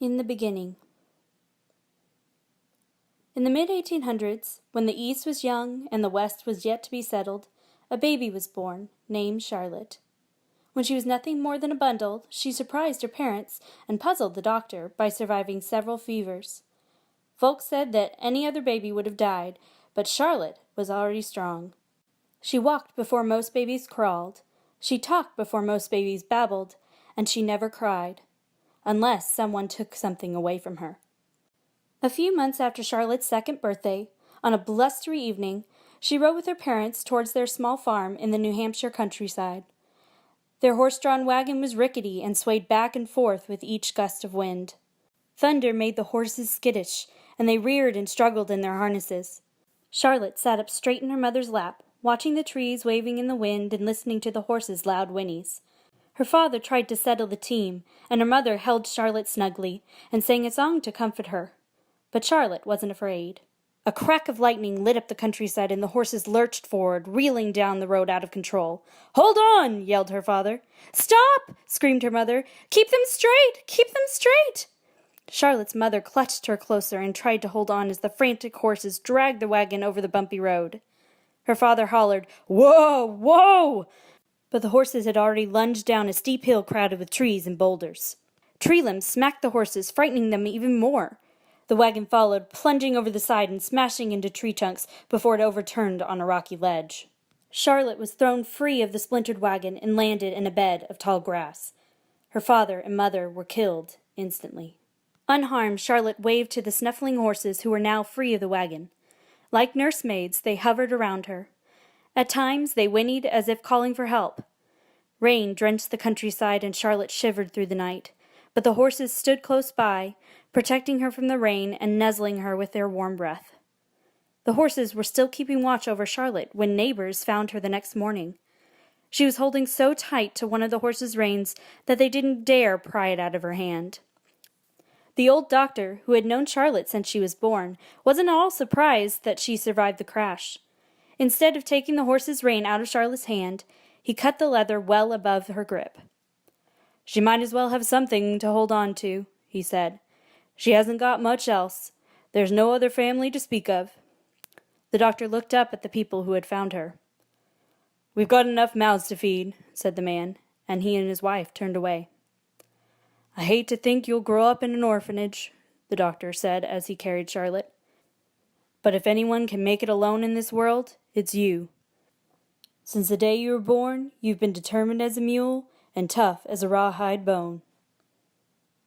In the beginning. In the mid-1800s, when the East was young and the West was yet to be settled, a baby was born, named Charlotte. When she was nothing more than a bundle, she surprised her parents and puzzled the doctor by surviving several fevers. Folks said that any other baby would have died, but Charlotte was already strong. She walked before most babies crawled, she talked before most babies babbled, and she never cried, unless someone took something away from her. A few months after Charlotte's second birthday, on a blustery evening, she rode with her parents towards their small farm in the New Hampshire countryside. Their horse-drawn wagon was rickety and swayed back and forth with each gust of wind. Thunder made the horses skittish, and they reared and struggled in their harnesses. Charlotte sat up straight in her mother's lap, watching the trees waving in the wind and listening to the horses' loud whinnies. Her father tried to settle the team, and her mother held Charlotte snugly and sang a song to comfort her. But Charlotte wasn't afraid. A crack of lightning lit up the countryside, and the horses lurched forward, reeling down the road out of control. "Hold on!" yelled her father. "Stop!" screamed her mother. "Keep them straight! Keep them straight!" Charlotte's mother clutched her closer and tried to hold on as the frantic horses dragged the wagon over the bumpy road. Her father hollered, "Whoa! Whoa!" But the horses had already lunged down a steep hill crowded with trees and boulders. Tree limbs smacked the horses, frightening them even more. The wagon followed, plunging over the side and smashing into tree trunks before it overturned on a rocky ledge. Charlotte was thrown free of the splintered wagon and landed in a bed of tall grass. Her father and mother were killed instantly. Unharmed, Charlotte waved to the snuffling horses who were now free of the wagon. Like nursemaids, they hovered around her. At times, they whinnied as if calling for help. Rain drenched the countryside, and Charlotte shivered through the night. But the horses stood close by, protecting her from the rain and nuzzling her with their warm breath. The horses were still keeping watch over Charlotte when neighbors found her the next morning. She was holding so tight to one of the horses' reins that they didn't dare pry it out of her hand. The old doctor, who had known Charlotte since she was born, wasn't at all surprised that she survived the crash. Instead of taking the horse's rein out of Charlotte's hand, he cut the leather well above her grip. "She might as well have something to hold on to," he said. "She hasn't got much else. There's no other family to speak of." The doctor looked up at the people who had found her. "We've got enough mouths to feed," said the man, and he and his wife turned away. "I hate to think you'll grow up in an orphanage," the doctor said as he carried Charlotte. "But if anyone can make it alone in this world, it's you. Since the day you were born, you've been determined as a mule and tough as a rawhide bone."